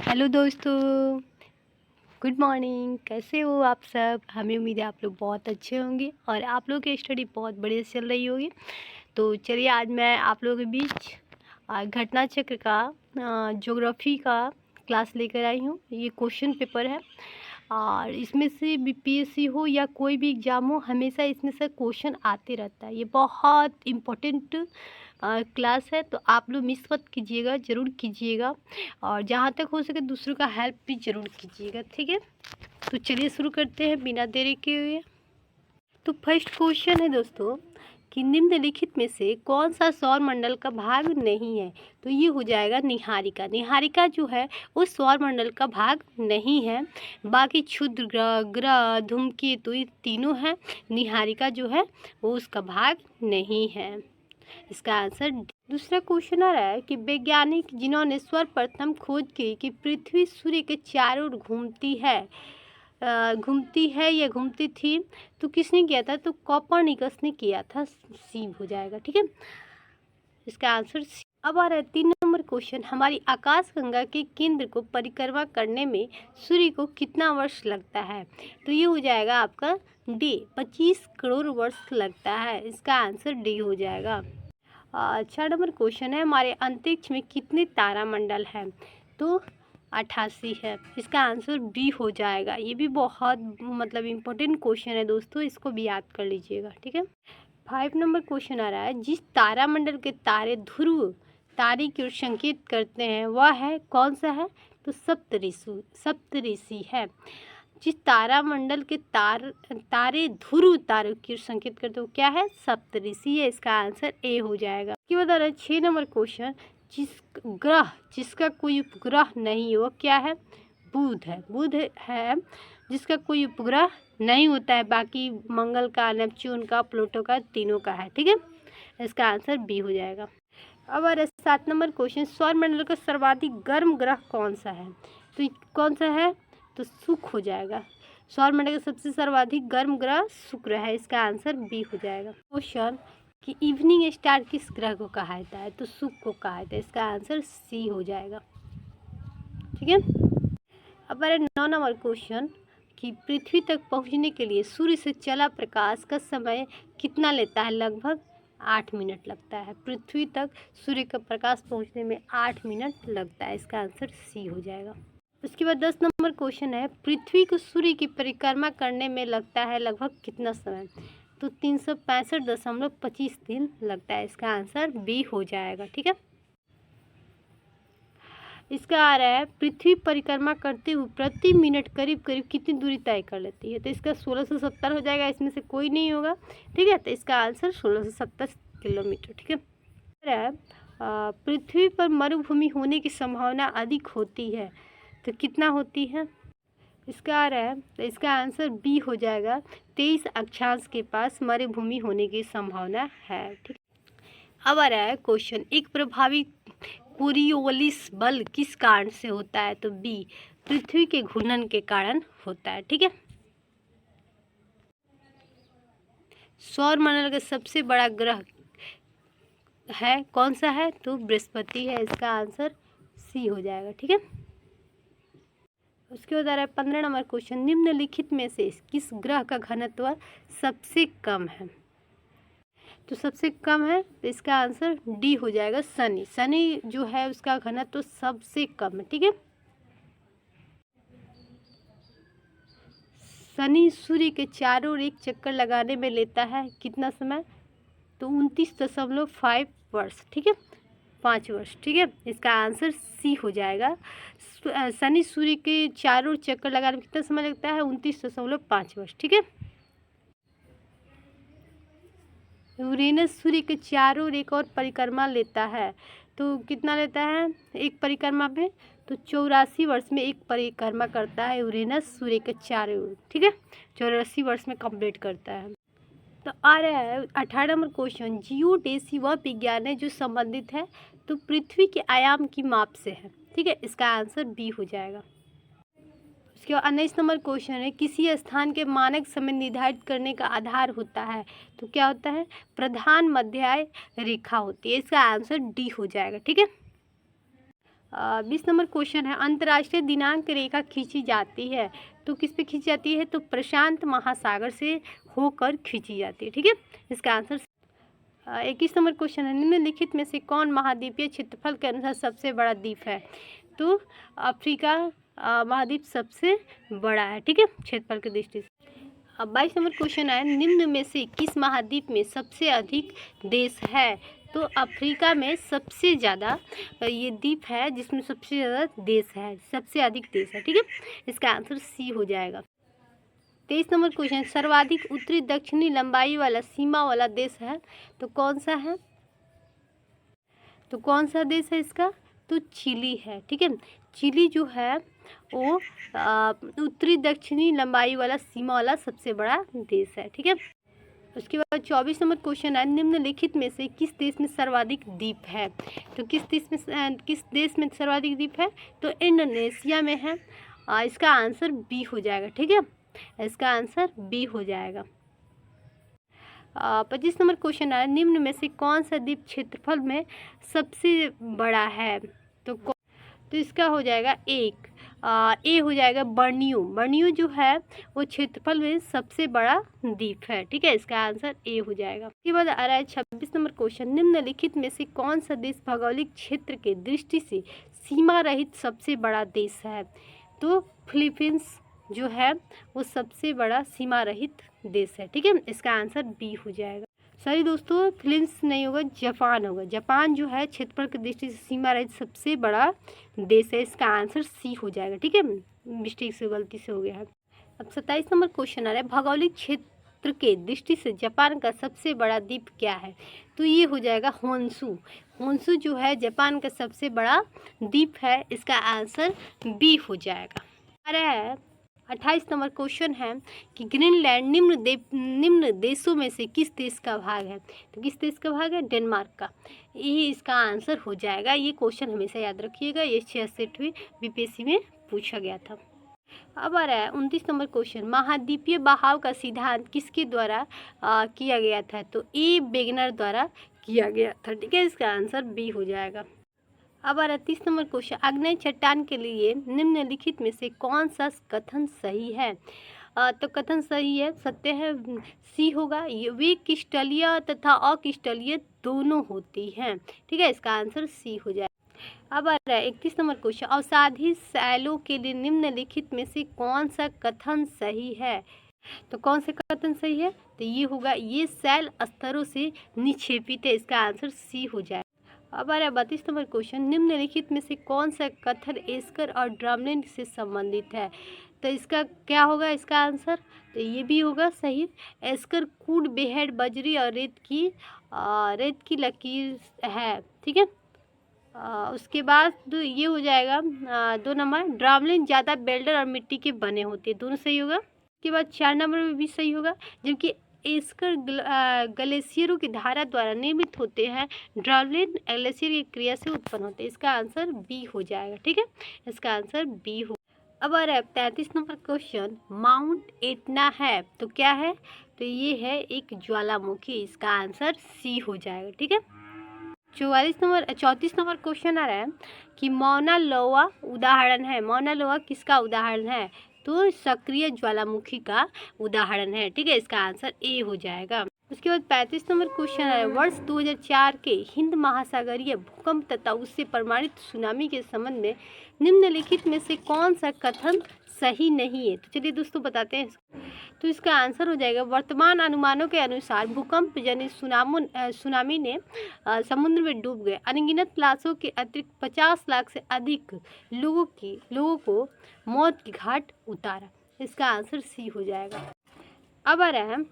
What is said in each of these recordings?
Hello दोस्तों, good morning. कैसे हो आप सब? हमें उम्मीद है आप लोग बहुत अच्छे होंगे और आप लोगों की स्टडी बहुत बढ़िया से चल रही होगी। तो चलिए आज मैं आप लोगों के बीच घटना चक्र का ज्योग्राफी का क्लास लेकर आई हूँ। ये क्वेश्चन पेपर है और इसमें से बीपीएससी हो या कोई भी एग्ज़ाम हो, हमेशा इसमें से क्वेश्चन आते रहता है। ये बहुत इम्पोर्टेंट क्लास है, तो आप लोग मिस मत कीजिएगा, ज़रूर कीजिएगा और जहाँ तक हो सके दूसरों का हेल्प भी ज़रूर कीजिएगा, ठीक है। तो चलिए शुरू करते हैं बिना देरी के हुए। तो फर्स्ट क्वेश्चन है दोस्तों कि निम्नलिखित में से कौन सा सौर मंडल का भाग नहीं है? तो ये हो जाएगा निहारिका। निहारिका जो है वो सौर मंडल का भाग नहीं है। बाकी क्षुद्र ग्रह, ग्रह, धूमकेतु ये तीनों हैं। निहारिका जो है वो उसका भाग नहीं है। इसका आंसर दूसरा क्वेश्चन आ रहा है कि वैज्ञानिक जिन्होंने सर्वप्रथम खोज की कि पृथ्वी सूर्य के चारों ओर घूमती है या घूमती थी, तो किसने किया था? तो कोपरनिकस ने किया था। सी हो जाएगा, ठीक है। इसका आंसर सी। अब आ रहा है 3 नंबर क्वेश्चन। हमारी आकाशगंगा के केंद्र को परिक्रमा करने में सूर्य को कितना वर्ष लगता है? तो ये हो जाएगा आपका डी, 25 करोड़ वर्ष लगता है। इसका आंसर डी हो जाएगा। 4 नंबर क्वेश्चन है, हमारे अंतरिक्ष में कितने तारामंडल हैं? तो 88 है। इसका आंसर बी हो जाएगा। ये भी बहुत इम्पोर्टेंट क्वेश्चन है दोस्तों, इसको भी याद कर लीजिएगा, ठीक है। 5 नंबर क्वेश्चन आ रहा है, जिस तारामंडल के तारे ध्रुव तारे की ओर संकेत करते हैं वह है कौन सा है? तो सप्तऋषि है। जिस तारामंडल के तारे ध्रुव तारों की ओर संकेत करते हैं वो क्या है? सप्तऋषि है। इसका आंसर ए हो जाएगा। इसके बाद आ रहा है 6 नंबर क्वेश्चन, जिसका कोई उपग्रह नहीं हो क्या है? बुध है। बुध है जिसका कोई उपग्रह नहीं होता है, बाकी मंगल का, नेपच्यून का, प्लूटो का, तीनों का है, ठीक है। इसका आंसर बी हो जाएगा। अब आ रहा है 7 नंबर क्वेश्चन, सौरमंडल का सर्वाधिक गर्म ग्रह कौन सा है? तो कौन सा है? तो शुक्र हो जाएगा। सौरमंडल का सबसे सर्वाधिक गर्म ग्रह शुक्र है। इसका आंसर बी हो जाएगा। क्वेश्चन कि इवनिंग स्टार किस ग्रह को कहा जाता है? तो शुक्र को कहा जाता है। इसका आंसर सी हो जाएगा, ठीक है। अब आ रहा है 9 नंबर क्वेश्चन कि पृथ्वी तक पहुंचने के लिए सूर्य से चला प्रकाश का समय कितना लेता है? लगभग 8 मिनट लगता है। पृथ्वी तक सूर्य का प्रकाश पहुंचने में 8 मिनट लगता है। इसका आंसर सी हो जाएगा। उसके बाद 10 नंबर क्वेश्चन है, पृथ्वी को सूर्य की परिक्रमा करने में लगता है लगभग कितना समय? तो 365.25 दिन लगता है। इसका आंसर बी हो जाएगा, ठीक है। इसका आ रहा है, पृथ्वी परिक्रमा करते हुए प्रति मिनट करीब करीब कितनी दूरी तय कर लेती है? तो इसका 1670 हो जाएगा। इसमें से कोई नहीं होगा, ठीक है। तो इसका आंसर 1670 किलोमीटर, ठीक है। पृथ्वी पर मरुभूमि होने की संभावना अधिक होती है, तो कितना होती है? इसका आ रहा है, तो इसका आंसर बी हो जाएगा। 23 अक्षांश के पास मरुभूमि होने की संभावना है, ठीक। अब आ रहा है क्वेश्चन, एक प्रभावी कोरियोलिस बल किस कारण से होता है? तो बी, पृथ्वी के घूर्णन के कारण होता है, ठीक है। सौरमंडल का सबसे बड़ा ग्रह है कौन सा है? तो बृहस्पति है। इसका आंसर सी हो जाएगा, ठीक है। उसके बाद आ रहा है 15 नंबर क्वेश्चन, निम्नलिखित में से किस ग्रह का घनत्व सबसे कम है? तो सबसे कम है, तो इसका आंसर डी हो जाएगा, शनि। शनि जो है उसका घनत्व सबसे कम है, ठीक है। शनि सूर्य के चारों ओर एक चक्कर लगाने में लेता है कितना समय? तो 29.5 वर्ष, ठीक है, 5 वर्ष, ठीक है। इसका आंसर सी हो जाएगा। शनि सूर्य के चारों ओर चक्कर लगाने में कितना समय लगता है? 29.5 वर्ष, ठीक है। यूरेनस सूर्य के चारों ओर एक और परिक्रमा लेता है, तो कितना लेता है एक परिक्रमा में? तो 84 वर्ष में एक परिक्रमा करता है यूरेनस सूर्य के चारों ओर, ठीक है। 84 वर्ष में कंप्लीट करता है। तो आ रहा है 18 नंबर क्वेश्चन, जियोडेसी वह विज्ञान है जो संबंधित है तो पृथ्वी के आयाम की माप से है, ठीक है। इसका आंसर बी हो जाएगा। उसके बाद 19 नंबर क्वेश्चन है, किसी स्थान के मानक समय निर्धारित करने का आधार होता है, तो क्या होता है? प्रधान मध्याय रेखा होती है। इसका आंसर डी हो जाएगा, ठीक है। 20 नंबर क्वेश्चन है, अंतर्राष्ट्रीय दिनांक रेखा खींची जाती है तो किस पे खींची जाती है? तो प्रशांत महासागर से होकर खींची जाती है। ठीक है, इसका आंसर 21 नंबर क्वेश्चन है, निम्नलिखित में से कौन महाद्वीपीय क्षेत्रफल के अनुसार सबसे बड़ा द्वीप है? तो अफ्रीका महाद्वीप सबसे बड़ा है। ठीक है, क्षेत्रफल की दृष्टि से। अब 22 नंबर क्वेश्चन है, निम्न में से किस महाद्वीप में सबसे अधिक देश है? तो अफ्रीका में सबसे ज़्यादा ये द्वीप है जिसमें सबसे ज़्यादा देश है, सबसे अधिक देश है। ठीक है, इसका आंसर सी हो जाएगा। 23 नंबर क्वेश्चन, सर्वाधिक उत्तरी दक्षिणी लंबाई वाला सीमा वाला देश है तो कौन सा है? तो कौन सा देश है इसका? तो चिली है। ठीक है, चिली जो है वो उत्तरी दक्षिणी लंबाई वाला सीमा वाला सबसे बड़ा देश है। ठीक है, उसके बाद 24 नंबर क्वेश्चन है, निम्नलिखित में से किस देश में सर्वाधिक द्वीप है? तो किस देश में सर्वाधिक द्वीप है? तो इंडोनेशिया में है। इसका आंसर बी हो जाएगा। ठीक है, इसका आंसर बी हो जाएगा। 25 नंबर क्वेश्चन है, निम्न में से कौन सा द्वीप क्षेत्रफल में सबसे बड़ा है? तो इसका हो जाएगा ए हो जाएगा बर्नियो। बर्नियो जो है वो क्षेत्रफल में सबसे बड़ा द्वीप है। ठीक है, इसका आंसर ए हो जाएगा। इसके बाद आ रहा है 26 नंबर क्वेश्चन, निम्नलिखित में से कौन सा देश भौगोलिक क्षेत्र के दृष्टि से सीमा रहित सबसे बड़ा देश है? तो फिलीपींस जो है वो सबसे बड़ा सीमा रहित देश है। ठीक है, इसका आंसर बी हो जाएगा। सॉरी दोस्तों, फिलीपींस नहीं होगा, जापान होगा। जापान जो है क्षेत्रफल की दृष्टि से सीमा रहित सबसे बड़ा देश है। इसका आंसर सी हो जाएगा। ठीक है, मिस्टेक से गलती से हो गया है। अब 27 नंबर क्वेश्चन आ रहा है, भौगोलिक क्षेत्र के दृष्टि से जापान का सबसे बड़ा द्वीप क्या है? तो ये हो जाएगा होन्शु। होन्शु जो है जापान का सबसे बड़ा द्वीप है। इसका आंसर बी हो जाएगा। आ रहा है 28 नंबर क्वेश्चन है कि ग्रीनलैंड निम्न देशों में से किस देश का भाग है? तो किस देश का भाग है? डेनमार्क का। यही इसका आंसर हो जाएगा। ये क्वेश्चन हमेशा याद रखिएगा, ये 66वीं बीपीएससी में पूछा गया था। अब आ रहा है 29 नंबर क्वेश्चन, महाद्वीपीय बहाव का सिद्धांत किसके द्वारा किया गया था? तो ए वेगनर द्वारा किया गया था। ठीक है, इसका आंसर बी हो जाएगा। अब 38 नंबर क्वेश्चन, आग्नेय चट्टान के लिए निम्नलिखित में से कौन सा कथन सही है? तो कथन सही है, सत्य है, सी होगा। वे क्रिस्टलीय तथा अक्रिस्टलीय दोनों होती हैं। ठीक है, इसका आंसर सी हो जाए। अब आ रहा है 31 नंबर क्वेश्चन, अवसादी शैलों के लिए निम्नलिखित में से कौन सा कथन सही है? तो कौन सा कथन सही है? तो ये होगा, ये शैल स्तरों से निक्षेपित है। इसका आंसर सी हो जाए। अब आ रहा है 32 नंबर क्वेश्चन, निम्नलिखित में से कौन सा कथन एस्कर और ड्रमलैंड से संबंधित है? तो इसका क्या होगा इसका आंसर? तो ये भी होगा सही। एस्कर कूड बेहेड बजरी और रेत की लकीर है। ठीक है, उसके बाद ये हो जाएगा 2 नंबर, ड्रमलैंड ज़्यादा बेल्डर और मिट्टी के बने होते हैं। दोनों सही होगा। उसके बाद 4 नंबर में भी सही होगा, जबकि एस्कर ग्लेशियरों की धारा द्वारा निर्मित होते हैं। ड्रमलैंड ग्लेशियर की क्रिया से उत्पन्न होते हैं। इसका आंसर बी हो जाएगा। ठीक है, इसका आंसर बी हो। अब आ रहा है 33 नंबर क्वेश्चन, माउंट एटना है तो क्या है? तो ये है एक ज्वालामुखी। इसका आंसर सी हो जाएगा। ठीक है, 34 नंबर क्वेश्चन आ रहा है कि मौना लोआ उदाहरण है। मौना लोआ किसका उदाहरण है? तो सक्रिय ज्वालामुखी का उदाहरण है। ठीक है, इसका आंसर ए हो जाएगा। उसके बाद 35 नंबर क्वेश्चन है, वर्ष 2004 के हिंद महासागरीय भूकंप तथा उससे प्रमाणित सुनामी के संबंध में निम्नलिखित में से कौन सा कथन सही नहीं है? तो चलिए दोस्तों बताते हैं। तो इसका आंसर हो जाएगा, वर्तमान अनुमानों के अनुसार भूकंप जनित सुनामी ने समुद्र में डूब गए अनगिनत लाशों के अतिरिक्त 50 लाख से अधिक लोगों को मौत की घाट उतारा। इसका आंसर सी हो जाएगा। अब आ रहा है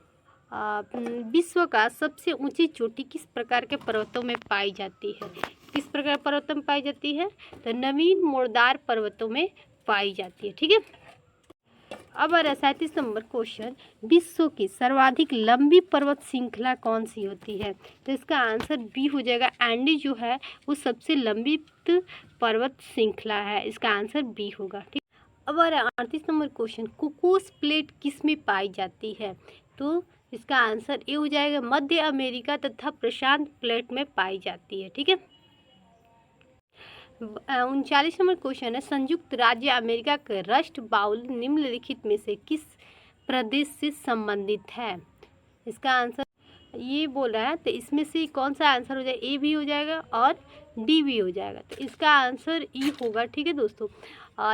विश्व का सबसे ऊंची चोटी किस प्रकार के पर्वतों में पाई जाती है? किस प्रकार पर्वतों में पाई जाती है? तो नवीन मोड़दार पर्वतों में पाई जाती है। ठीक है, अब आ रहा है 37 नंबर क्वेश्चन, विश्व की सर्वाधिक लंबी पर्वत श्रृंखला कौन सी होती है? तो इसका आंसर बी हो जाएगा। एंडी जो है वो सबसे लंबी पर्वत श्रृंखला है। इसका आंसर बी होगा। ठीक, अब आ रहा है 38 नंबर क्वेश्चन, कोकोस प्लेट किस में पाई जाती है? तो इसका आंसर ए हो जाएगा, मध्य अमेरिका तथा प्रशांत प्लेट में पाई जाती है। ठीक है, 39 नंबर क्वेश्चन है, संयुक्त राज्य अमेरिका का रस्ट बाउल निम्नलिखित में से किस प्रदेश से संबंधित है? इसका आंसर ये बोल रहा है, तो इसमें से कौन सा आंसर हो जाएगा? ए भी हो जाएगा और डी भी हो जाएगा, तो इसका आंसर ई होगा। ठीक है दोस्तों,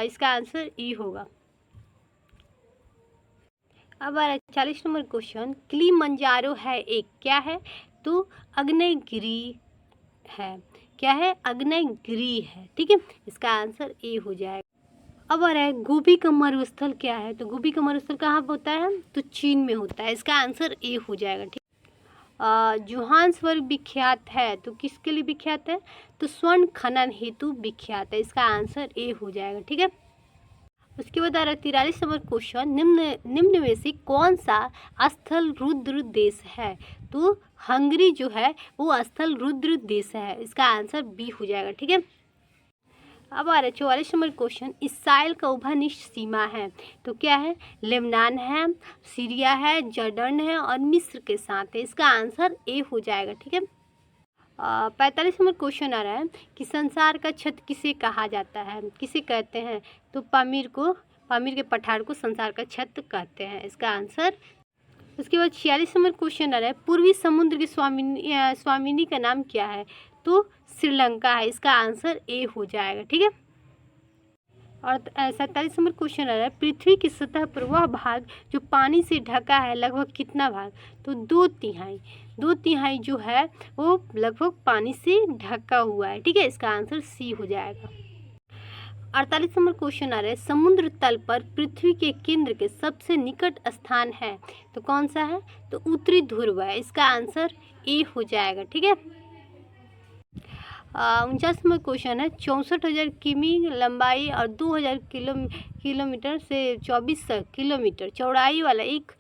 इसका आंसर ई होगा। अब 40 नंबर क्वेश्चन, किलिमंजारो है एक क्या है? तो आग्नेयगिरी है। क्या है? आग्नेयगिरी है। ठीक है, इसका आंसर ए हो जाएगा। अब आ रहा है गोबी का मरुस्थल क्या है? तो गोबी का मरुस्थल कहाँ पर होता है? तो चीन में होता है। इसका आंसर ए हो जाएगा। ठीक, जोहान्सबर्ग विख्यात है, तो किसके लिए विख्यात है? तो स्वर्ण खनन हेतु विख्यात है। इसका आंसर ए हो जाएगा। ठीक है, उसके बाद आ रहा है 43 नंबर क्वेश्चन, निम्न में से कौन सा स्थल रुद्र देश है? तो हंगरी जो है वो स्थल रुद्र देश है। इसका आंसर बी हो जाएगा। ठीक है, अब आ रहा है 44 नंबर क्वेश्चन, इसराइल का उभयनिष्ठ सीमा है, तो क्या है? लेबनान है, सीरिया है, जॉर्डन है और मिस्र के साथ है। इसका आंसर ए हो जाएगा। ठीक है, 45 नंबर क्वेश्चन आ रहा है कि संसार का छत किसे कहा जाता है? किसे कहते हैं? तो पामीर के पठार को संसार का छत कहते हैं। इसका आंसर। उसके बाद 46 नंबर क्वेश्चन आ रहा है, पूर्वी समुद्र की स्वामिनी का नाम क्या है? तो श्रीलंका है। इसका आंसर ए हो जाएगा। ठीक है, और 47 नंबर क्वेश्चन आ रहा है, पृथ्वी की सतह पर वह भाग जो पानी से ढका है लगभग कितना भाग? तो 2/3 जो है वो लगभग पानी से ढका हुआ है। ठीक है, इसका आंसर सी हो जाएगा। 48 नंबर क्वेश्चन आ रहा है, समुद्र तल पर पृथ्वी के केंद्र के सबसे निकट स्थान है, तो कौन सा है? तो उत्तरी ध्रुव है। इसका आंसर ए हो जाएगा। ठीक है, 49 नंबर क्वेश्चन है, 64,000 किमी लंबाई और 2,000 किलोमीटर से 24 किलोमीटर चौड़ाई वाला एक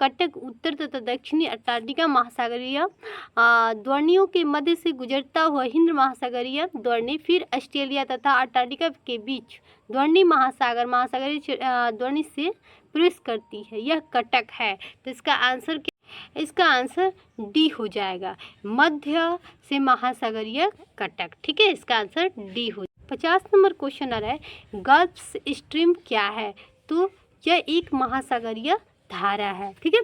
कटक उत्तर तथा दक्षिणी अंटार्कटिका महासागरीय द्वरणियों के मध्य से गुजरता हुआ हिंद महासागरीय द्वरणी, फिर ऑस्ट्रेलिया तथा अंटार्कटिका के बीच द्वरणी महासागरीय द्वरणी से प्रवेश करती है। यह कटक है। तो इसका आंसर डी हो जाएगा, मध्य से महासागरीय कटक। ठीक है, इसका आंसर डी हो। 50 नंबर क्वेश्चन आ रहा है, गल्फ स्ट्रीम क्या है? तो यह एक महासागरीय धारा है। ठीक है,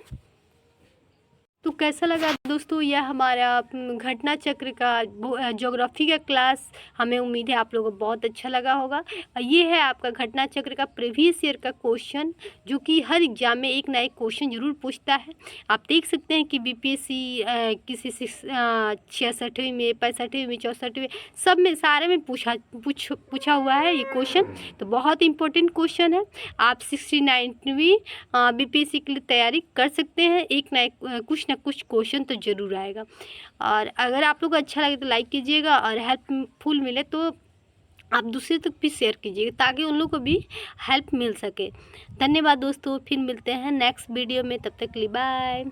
तो कैसा लगा दोस्तों यह हमारा घटना चक्र का ज्योग्राफी का क्लास? हमें उम्मीद है आप लोगों को बहुत अच्छा लगा होगा। ये है आपका घटना चक्र का प्रीवियस ईयर का क्वेश्चन, जो कि हर एग्जाम में एक ना एक क्वेश्चन जरूर पूछता है। आप देख सकते हैं कि बीपीएससी किसी 66वीं में, 65वीं में, 64वीं सब में, सारे में पूछा हुआ है ये क्वेश्चन। तो बहुत इंपॉर्टेंट क्वेश्चन है। आप 69वीं बीपीएससी के लिए तैयारी कर सकते हैं। एक ना एक कुछ क्वेश्चन तो ज़रूर आएगा। और अगर आप लोग को अच्छा लगे तो लाइक कीजिएगा, और हेल्पफुल मिले तो आप दूसरे तक भी शेयर कीजिएगा, ताकि उन लोग को भी हेल्प मिल सके। धन्यवाद दोस्तों, फिर मिलते हैं नेक्स्ट वीडियो में। तब तक के लिए बाय।